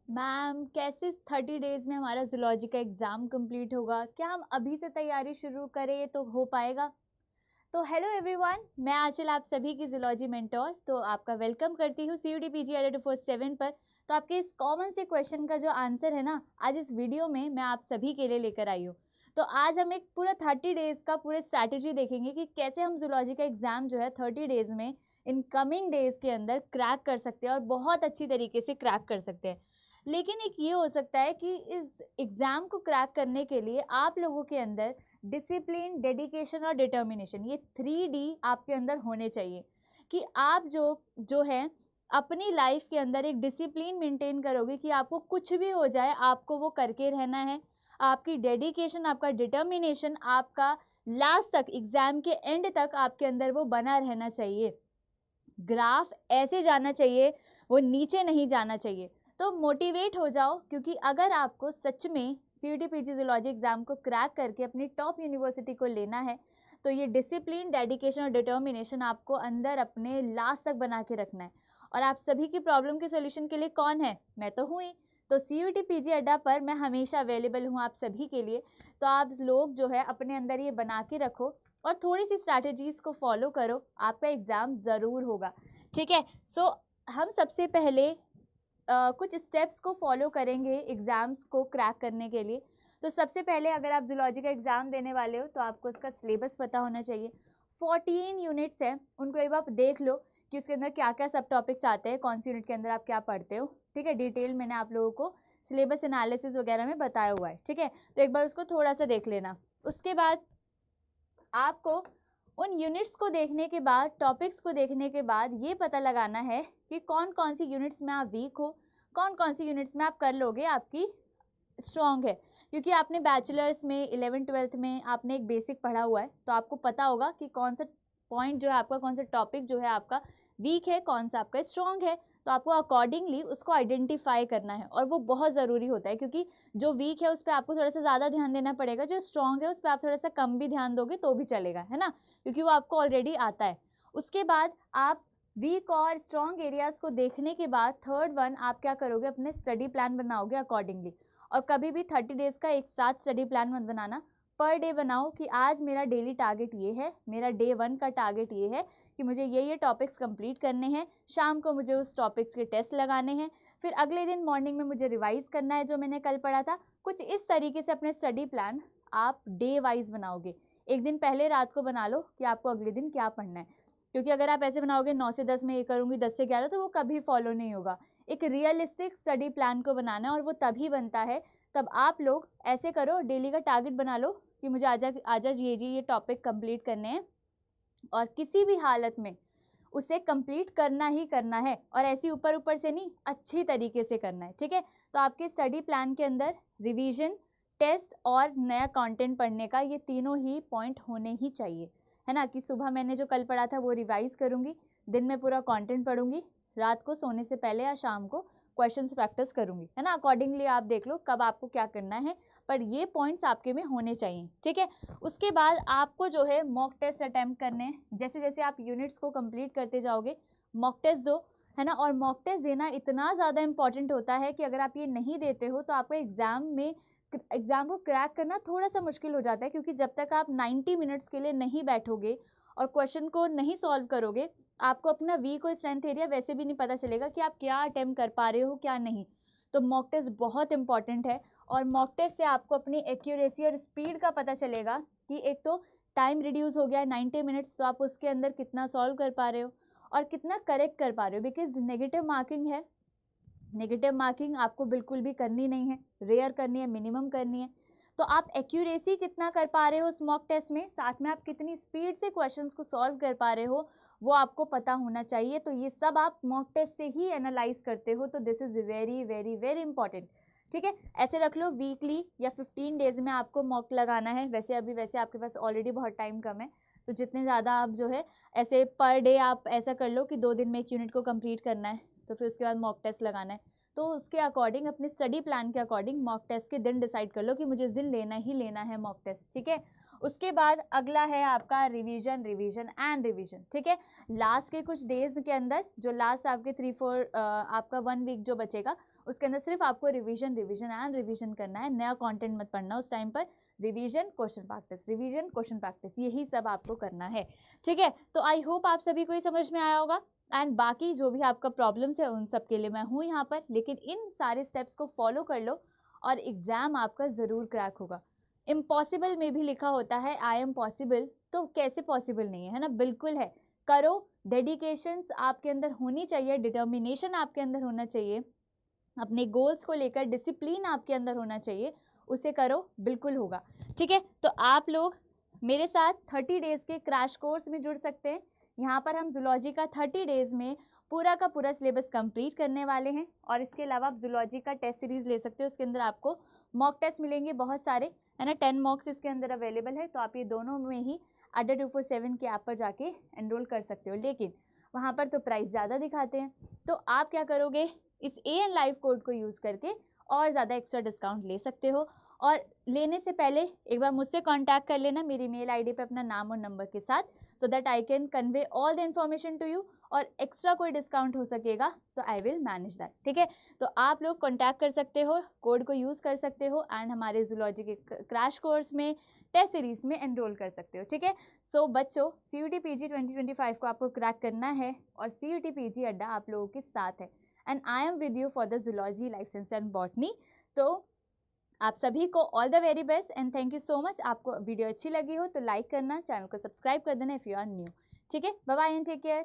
Ma'am कैसे 30 days में हमारा जूलॉजी का एग्ज़ाम कंप्लीट होगा? क्या हम अभी से तैयारी शुरू करें तो हो पाएगा? तो हेलो एवरीवन, मैं आंचल आप सभी की जूलॉजी मेंटोर। तो आपका वेलकम करती हूँ CUET PG 8247 पर। तो आपके इस कॉमन से क्वेश्चन का जो आंसर है ना, आज इस वीडियो में मैं आप सभी के लिए लेकर आई हूँ। तो आज हम एक पूरा 30 डेज़ का पूरे स्ट्रैटेजी देखेंगे कि कैसे हम जूलॉजी का एग्ज़ाम जो है 30 डेज़ में इन कमिंग डेज़ के अंदर क्रैक कर सकते हैं और बहुत अच्छी तरीके से क्रैक कर सकते हैं। लेकिन एक ये हो सकता है कि इस एग्ज़ाम को क्रैक करने के लिए आप लोगों के अंदर डिसिप्लिन, डेडिकेशन और डिटर्मिनेशन, ये 3D आपके अंदर होने चाहिए कि आप जो है अपनी लाइफ के अंदर एक डिसिप्लिन मेंटेन करोगे कि आपको कुछ भी हो जाए आपको वो करके रहना है। आपकी डेडिकेशन, आपका डिटर्मिनेशन, आपका लास्ट तक एग्ज़ाम के एंड तक आपके अंदर वो बना रहना चाहिए। ग्राफ ऐसे जाना चाहिए, वो नीचे नहीं जाना चाहिए। तो मोटिवेट हो जाओ, क्योंकि अगर आपको सच में CUET PG जूलॉजी एग्ज़ाम को क्रैक करके अपनी टॉप यूनिवर्सिटी को लेना है, तो ये डिसिप्लिन, डेडिकेशन और डिटर्मिनेशन आपको अंदर अपने लास्ट तक बना के रखना है। और आप सभी की प्रॉब्लम के सोल्यूशन के लिए कौन है? मैं तो हूँ ही। तो CUET PG अड्डा पर मैं हमेशा अवेलेबल हूँ आप सभी के लिए। तो आप लोग जो है अपने अंदर ये बना के रखो और थोड़ी सी स्ट्रैटेजीज़ को फॉलो करो, आपका एग्ज़ाम ज़रूर होगा। ठीक है। सो हम सबसे पहले कुछ स्टेप्स को फॉलो करेंगे एग्ज़ाम्स को क्रैक करने के लिए। तो सबसे पहले अगर आप जूलॉजी का एग्ज़ाम देने वाले हो तो आपको उसका सिलेबस पता होना चाहिए। 14 यूनिट्स हैं, उनको एक बार देख लो कि उसके अंदर क्या क्या सब टॉपिक्स आते हैं, कौन सी यूनिट के अंदर आप क्या पढ़ते हो। ठीक है, डिटेल मैंने आप लोगों को सिलेबस एनालिसिस वगैरह में बताया हुआ है। ठीक है, तो एक बार उसको थोड़ा सा देख लेना। उसके बाद आपको उन यूनिट्स को देखने के बाद, टॉपिक्स को देखने के बाद ये पता लगाना है कि कौन कौन सी यूनिट्स में आप वीक हो, कौन कौन सी यूनिट्स में आप कर लोगे, आपकी स्ट्रॉन्ग है। क्योंकि आपने बैचलर्स में 11th-12th में आपने एक बेसिक पढ़ा हुआ है, तो आपको पता होगा कि कौन सा पॉइंट जो है आपका, कौन सा टॉपिक जो है आपका वीक है, कौन सा आपका स्ट्रॉन्ग है। तो आपको अकॉर्डिंगली उसको आइडेंटिफाई करना है और वो बहुत ज़रूरी होता है, क्योंकि जो वीक है उस पर आपको थोड़ा सा ज़्यादा ध्यान देना पड़ेगा, जो स्ट्रॉन्ग है उस पर आप थोड़ा सा कम भी ध्यान दोगे तो भी चलेगा, है ना, क्योंकि वो आपको ऑलरेडी आता है। उसके बाद आप वीक और स्ट्रॉन्ग एरियाज़ को देखने के बाद थर्ड वन आप क्या करोगे, अपने स्टडी प्लान बनाओगे अकॉर्डिंगली। और कभी भी 30 डेज़ का एक साथ स्टडी प्लान मत बनाना, पर डे बनाओ कि आज मेरा डेली टारगेट ये है, मेरा डे 1 का टारगेट ये है कि मुझे ये टॉपिक्स कंप्लीट करने हैं, शाम को मुझे उस टॉपिक्स के टेस्ट लगाने हैं, फिर अगले दिन मॉर्निंग में मुझे रिवाइज़ करना है जो मैंने कल पढ़ा था। कुछ इस तरीके से अपने स्टडी प्लान आप डे वाइज बनाओगे। एक दिन पहले रात को बना लो कि आपको अगले दिन क्या पढ़ना है, क्योंकि अगर आप ऐसे बनाओगे 9 से 10 में ये करूँगी, 10 से 11, तो वो कभी फॉलो नहीं होगा। एक रियलिस्टिक स्टडी प्लान को बनाना है और वो तभी बनता है तब आप लोग ऐसे करो, डेली का टारगेट बना लो कि मुझे आज ये टॉपिक कंप्लीट करने हैं और किसी भी हालत में उसे कंप्लीट करना ही करना है, और ऐसी ऊपर ऊपर से नहीं, अच्छी तरीके से करना है। ठीक है, तो आपके स्टडी प्लान के अंदर रिवीजन, टेस्ट और नया कंटेंट पढ़ने का ये तीनों ही पॉइंट होने ही चाहिए, है ना, कि सुबह मैंने जो कल पढ़ा था वो रिवाइज करूँगी, दिन में पूरा कंटेंट पढ़ूंगी, रात को सोने से पहले या शाम को क्वेश्चंस प्रैक्टिस करूँगी, है ना। अकॉर्डिंगली आप देख लो कब आपको क्या करना है, पर ये पॉइंट्स आपके में होने चाहिए। ठीक है, उसके बाद आपको जो है मॉक टेस्ट अटैम्प्ट करने हैं। जैसे जैसे आप यूनिट्स को कंप्लीट करते जाओगे मॉक टेस्ट दो, है ना। और मॉक टेस्ट देना इतना ज़्यादा इंपॉर्टेंट होता है कि अगर आप ये नहीं देते हो तो आपको एग्ज़ाम को क्रैक करना थोड़ा सा मुश्किल हो जाता है, क्योंकि जब तक आप 90 मिनट्स के लिए नहीं बैठोगे और क्वेश्चन को नहीं सॉल्व करोगे, आपको अपना वीक और स्ट्रेंथ एरिया वैसे भी नहीं पता चलेगा कि आप क्या अटेम्प्ट कर पा रहे हो क्या नहीं। तो मॉक टेस्ट बहुत इंपॉर्टेंट है, और मॉक टेस्ट से आपको अपनी एक्यूरेसी और स्पीड का पता चलेगा कि एक तो टाइम रिड्यूस हो गया है 90 मिनट्स, तो आप उसके अंदर कितना सॉल्व कर पा रहे हो और कितना करेक्ट कर पा रहे हो। बिकॉज नेगेटिव मार्किंग है, नेगेटिव मार्किंग आपको बिल्कुल भी करनी नहीं है, रेयर करनी है, मिनिमम करनी है। तो आप एक्यूरेसी कितना कर पा रहे हो उस मॉक टेस्ट में, साथ में आप कितनी स्पीड से क्वेश्चंस को सॉल्व कर पा रहे हो, वो आपको पता होना चाहिए। तो ये सब आप मॉक टेस्ट से ही एनालाइज करते हो, तो this is very very very important. ठीक है, ऐसे रख लो वीकली या 15 डेज में आपको मॉक लगाना है। वैसे आपके पास ऑलरेडी बहुत टाइम कम है, तो जितने ज़्यादा आप जो है ऐसे पर डे आप ऐसा कर लो कि 2 दिन में एक यूनिट को कंप्लीट करना है, तो फिर उसके बाद मॉक टेस्ट लगाना है। तो उसके अकॉर्डिंग, अपने स्टडी प्लान के अकॉर्डिंग मॉक टेस्ट के दिन डिसाइड कर लो कि मुझे इस दिन लेना ही लेना है मॉक टेस्ट। ठीक है, उसके बाद अगला है आपका रिवीजन, रिवीजन एंड रिवीजन। ठीक है, लास्ट के कुछ डेज के अंदर, जो लास्ट आपके 3-4 आपका 1 वीक जो बचेगा, उसके अंदर सिर्फ आपको रिवीजन रिवीजन एंड रिवीजन करना है, नया कंटेंट मत पढ़ना उस टाइम पर। Revision question practice, revision question practice, यही सब आपको करना है, ठीक है। तो आई होप आप सभी को ये समझ में आया होगा। एंड बाकी जो भी आपका प्रॉब्लम्स है उन सब के लिए मैं हूँ यहाँ पर, लेकिन इन सारे स्टेप्स को फॉलो कर लो और एग्ज़ाम आपका ज़रूर क्रैक होगा। इम्पॉसिबल में भी लिखा होता है आई एम पॉसिबल, तो कैसे पॉसिबल नहीं है, है ना, बिल्कुल है। करो, डेडिकेशंस आपके अंदर होनी चाहिए, डिटर्मिनेशन आपके अंदर होना चाहिए, अपने गोल्स को लेकर डिसिप्लिन आपके अंदर होना चाहिए, उसे करो, बिल्कुल होगा, ठीक है। तो आप लोग मेरे साथ 30 डेज़ के क्रैश कोर्स में जुड़ सकते हैं। यहाँ पर हम जूलॉजी का 30 डेज़ में पूरा का पूरा सिलेबस कंप्लीट करने वाले हैं। और इसके अलावा आप जूलॉजी का टेस्ट सीरीज़ ले सकते हो, उसके अंदर आपको मॉक टेस्ट मिलेंगे बहुत सारे, है ना, 10 मॉक्स इसके अंदर अवेलेबल है। तो आप ये दोनों में ही अड्डा 247 के ऐप पर जाके एनरोल कर सकते हो, लेकिन वहाँ पर तो प्राइस ज़्यादा दिखाते हैं। तो आप क्या करोगे, इस AN लाइव कोड को यूज़ करके और ज़्यादा एक्स्ट्रा डिस्काउंट ले सकते हो। और लेने से पहले एक बार मुझसे कांटेक्ट कर लेना मेरी मेल आईडी पे अपना नाम और नंबर के साथ, so that I can convey all the information to you. और एक्स्ट्रा कोई डिस्काउंट हो सकेगा तो आई विल मैनेज दैट, ठीक है। तो आप लोग कांटेक्ट कर सकते हो, कोड को यूज़ कर सकते हो एंड हमारे जूलॉजी के क्रैश कोर्स में टेस्ट सीरीज़ में एनरोल कर सकते हो, ठीक है। सो बच्चों, CUT PG 2025 को आपको क्रैक करना है और CUT PG अड्डा आप लोगों के साथ है। And I am with you for the zoology, life science and botany. तो आप सभी को all the very best and thank you so much. आपको वीडियो अच्छी लगी हो तो लाइक करना, चैनल को सब्सक्राइब कर देना इफ़ यू आर न्यू, ठीक है। Bye bye and take care.